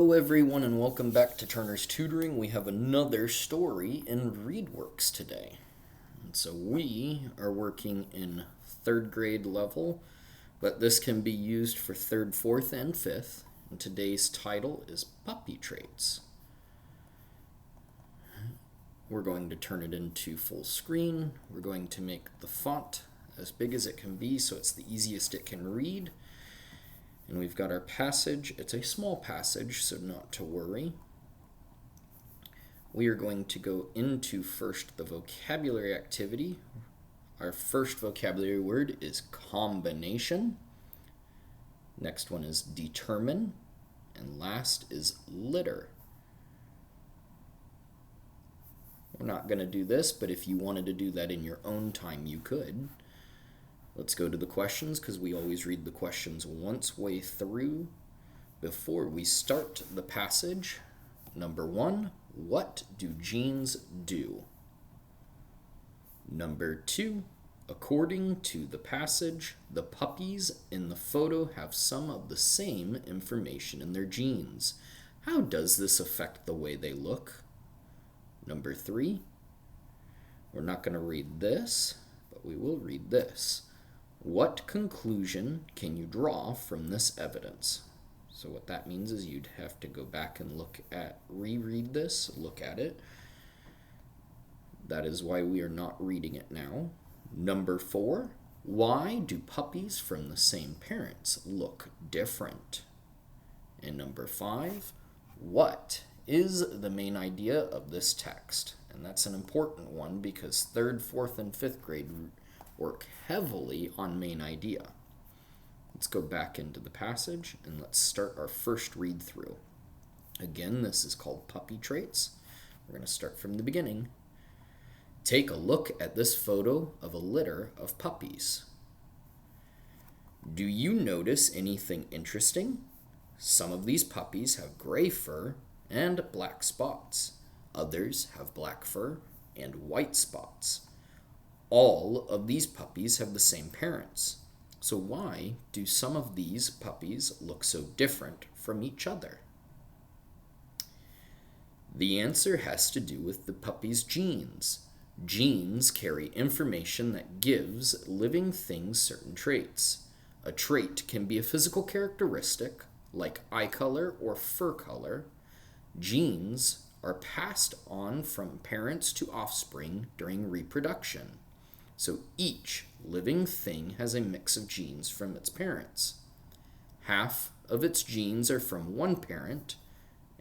Hello everyone and welcome back to Turner's Tutoring. We have another story in ReadWorks today. And so we are working in third grade level, but this can be used for third, fourth, and fifth. And today's title is Puppy Traits. We're going to turn it into full screen. We're going to make the font as big as it can be so it's the easiest it can read. And we've got our passage. It's a small passage, so not to worry. We are going to go into first the vocabulary activity. Our first vocabulary word is combination. Next one is determine. And last is litter. We're not going to do this, but if you wanted to do that in your own time, you could. Let's go to the questions because we always read the questions once way through before we start the passage. Number 1, what do genes do? Number 2, according to the passage, the puppies in the photo have some of the same information in their genes. How does this affect the way they look? Number 3, we're not going to read this, but we will read this. What conclusion can you draw from this evidence? So what that means is you'd have to go back and reread this, look at it. That is why we are not reading it now. Number 4, why do puppies from the same parents look different? And number 5, what is the main idea of this text? And that's an important one because 3rd, 4th, and 5th grade work heavily on main idea. Let's go back into the passage and let's start our first read through. Again, this is called Puppy Traits. We're going to start from the beginning. Take a look at this photo of a litter of puppies. Do you notice anything interesting? Some of these puppies have gray fur and black spots. Others have black fur and white spots. All of these puppies have the same parents. So why do some of these puppies look so different from each other? The answer has to do with the puppy's genes. Genes carry information that gives living things certain traits. A trait can be a physical characteristic, like eye color or fur color. Genes are passed on from parents to offspring during reproduction. So each living thing has a mix of genes from its parents. Half of its genes are from one parent,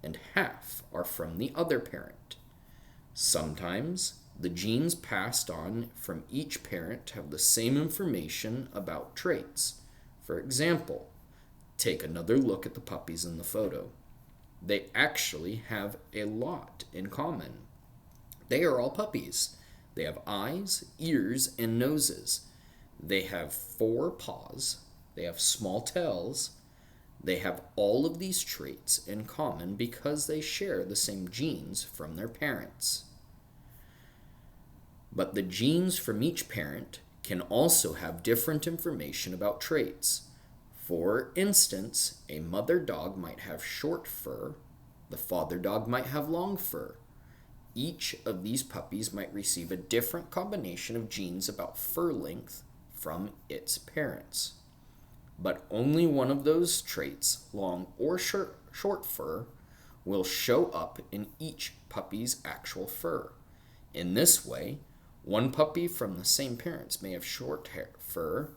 and half are from the other parent. Sometimes the genes passed on from each parent have the same information about traits. For example, take another look at the puppies in the photo. They actually have a lot in common. They are all puppies. They have eyes, ears, and noses. They have 4 paws. They have small tails. They have all of these traits in common because they share the same genes from their parents. But the genes from each parent can also have different information about traits. For instance, a mother dog might have short fur. The father dog might have long fur. Each of these puppies might receive a different combination of genes about fur length from its parents. But only one of those traits, long or short fur, will show up in each puppy's actual fur. In this way, one puppy from the same parents may have short fur,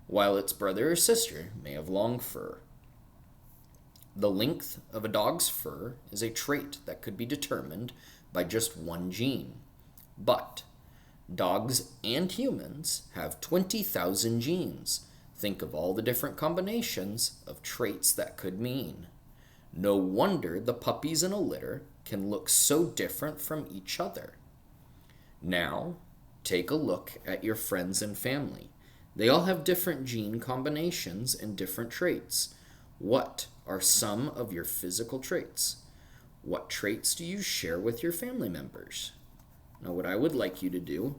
while its brother or sister may have long fur. The length of a dog's fur is a trait that could be determined by just one gene. But dogs and humans have 20,000 genes. Think of all the different combinations of traits that could mean. No wonder the puppies in a litter can look so different from each other. Now, take a look at your friends and family. They all have different gene combinations and different traits. What are some of your physical traits? What traits do you share with your family members? Now, what I would like you to do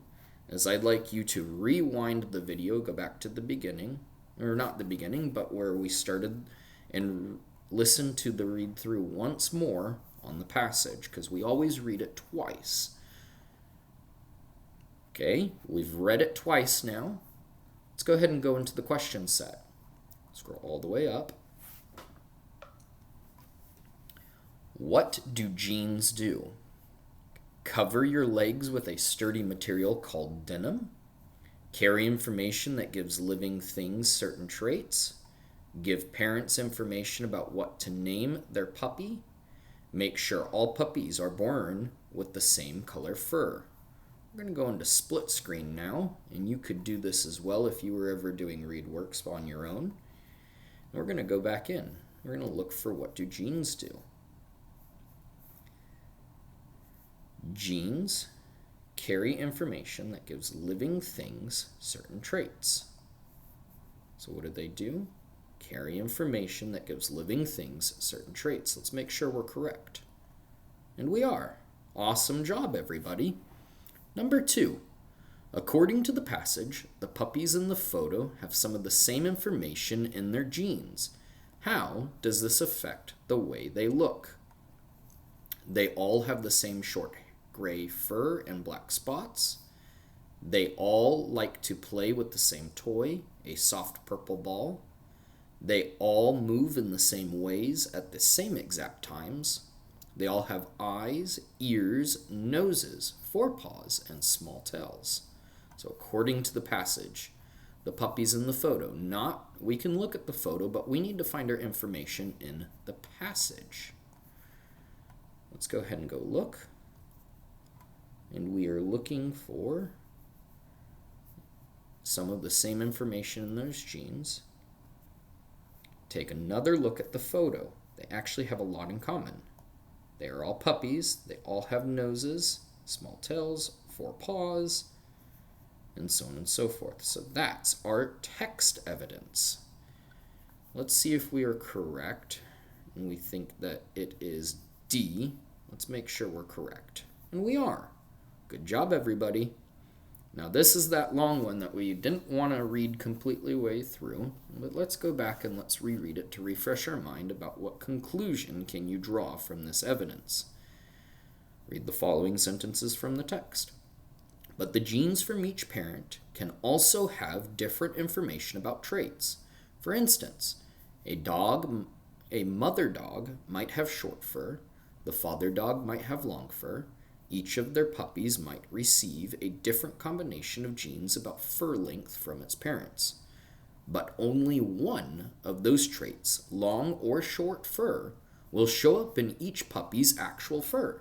is I'd like you to rewind the video, go back to the beginning, or not the beginning, but where we started, and listen to the read through once more on the passage, because we always read it twice. Okay, we've read it twice now. Let's go ahead and go into the question set. Scroll all the way up. What do jeans do? Cover your legs with a sturdy material called denim. Carry information that gives living things certain traits. Give parents information about what to name their puppy. Make sure all puppies are born with the same color fur. We're going to go into split screen now, and you could do this as well if you were ever doing read works on your own. And we're going to go back in. We're going to look for what do genes do. Genes carry information that gives living things certain traits. So what do? Carry information that gives living things certain traits. Let's make sure we're correct. And we are. Awesome job, everybody. Number 2. According to the passage, the puppies in the photo have some of the same information in their genes. How does this affect the way they look? They all have the same short gray fur and black spots. They all like to play with the same toy, a soft purple ball. They all move in the same ways at the same exact times. They all have eyes, ears, noses, forepaws, and small tails. So according to the passage, the puppies in the photo, we can look at the photo, but we need to find our information in the passage. Let's go ahead and go look. And we are looking for some of the same information in those genes. Take another look at the photo. They actually have a lot in common. They are all puppies. They all have noses, small tails, 4 paws, and so on and so forth. So that's our text evidence. Let's see if we are correct. And we think that it is D. Let's make sure we're correct. And we are. Good job, everybody. Now this is that long one that we didn't want to read completely way through, but let's go back and let's reread it to refresh our mind about what conclusion can you draw from this evidence. Read the following sentences from the text. But the genes from each parent can also have different information about traits. For instance, a mother dog might have short fur, the father dog might have long fur. Each of their puppies might receive a different combination of genes about fur length from its parents. But only one of those traits, long or short fur, will show up in each puppy's actual fur.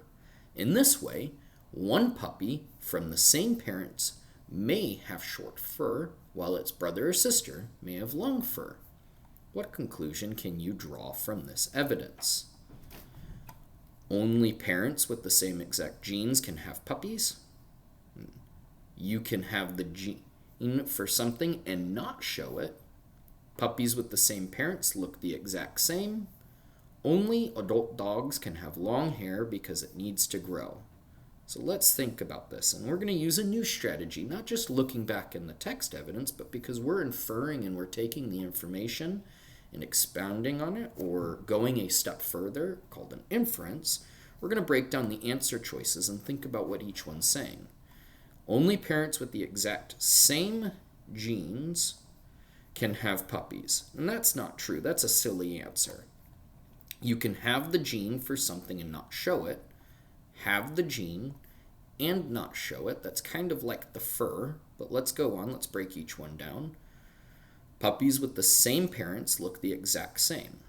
In this way, one puppy from the same parents may have short fur, while its brother or sister may have long fur. What conclusion can you draw from this evidence? Only parents with the same exact genes can have puppies. You can have the gene for something and not show it. Puppies with the same parents look the exact same. Only adult dogs can have long hair because it needs to grow. So let's think about this. And we're going to use a new strategy, not just looking back in the text evidence, but because we're inferring and we're taking the information and expounding on it, or going a step further, called an inference, we're going to break down the answer choices and think about what each one's saying. Only parents with the exact same genes can have puppies. And that's not true. That's a silly answer. You can have the gene for something and not show it, have the gene and not show it. That's kind of like the fur, but let's go on. Let's break each one down. Puppies with the same parents look the exact same.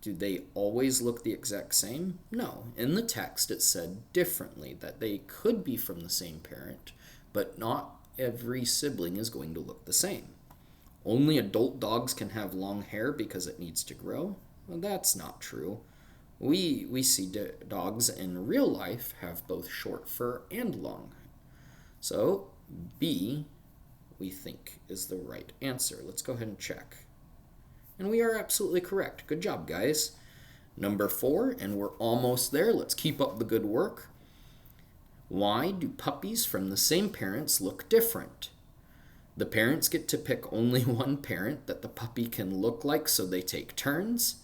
Do they always look the exact same? No. In the text, it said differently, that they could be from the same parent, but not every sibling is going to look the same. Only adult dogs can have long hair because it needs to grow? Well, that's not true. We see dogs in real life have both short fur and long. So, B, we think is the right answer. Let's go ahead and check. And we are absolutely correct. Good job, guys. Number 4, and we're almost there. Let's keep up the good work. Why do puppies from the same parents look different? The parents get to pick only one parent that the puppy can look like, so they take turns.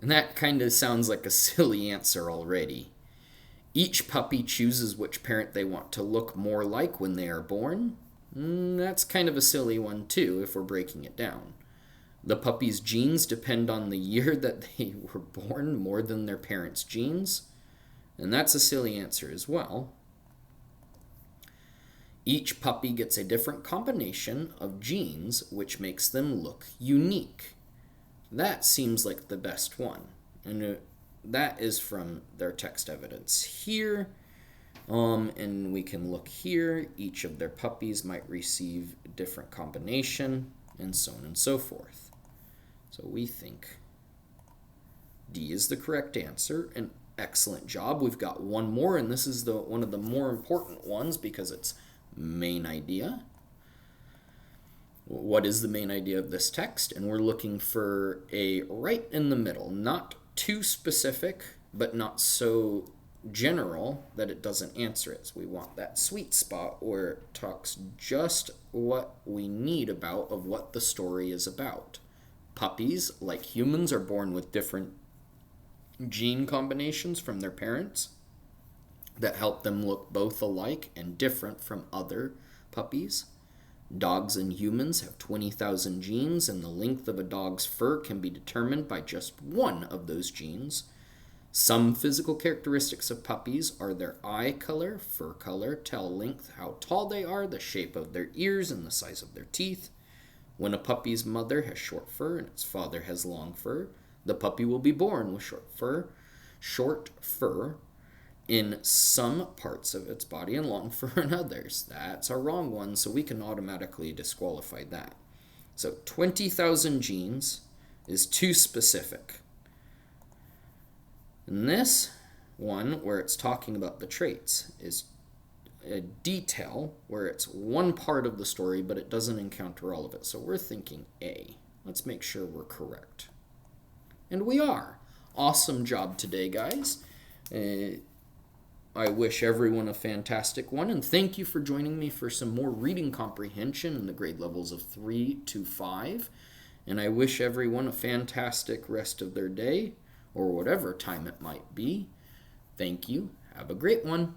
And that kind of sounds like a silly answer already. Each puppy chooses which parent they want to look more like when they are born. That's kind of a silly one too, if we're breaking it down. The puppy's genes depend on the year that they were born more than their parents' genes. And that's a silly answer as well. Each puppy gets a different combination of genes, which makes them look unique. That seems like the best one. And that is from their text evidence here. And we can look here. Each of their puppies might receive a different combination, and so on and so forth. So we think D is the correct answer. An excellent job. We've got one more, and this is one of the more important ones because it's main idea. What is the main idea of this text? And we're looking for a right in the middle, not too specific, but not so general that it doesn't answer it. So we want that sweet spot where it talks just what we need of what the story is about. Puppies, like humans, are born with different gene combinations from their parents that help them look both alike and different from other puppies. Dogs and humans have 20,000 genes, and the length of a dog's fur can be determined by just one of those genes. Some physical characteristics of puppies are their eye color, fur color, tail length, how tall they are, the shape of their ears, and the size of their teeth. When a puppy's mother has short fur and its father has long fur, the puppy will be born with short fur in some parts of its body and long fur in others. That's a wrong one, so we can automatically disqualify that. So 20,000 genes is too specific. And this one, where it's talking about the traits, is a detail where it's one part of the story, but it doesn't encounter all of it. So we're thinking A. Let's make sure we're correct. And we are. Awesome job today, guys. I wish everyone a fantastic one, and thank you for joining me for some more reading comprehension in the grade levels of 3 to 5. And I wish everyone a fantastic rest of their day, or whatever time it might be. Thank you. Have a great one.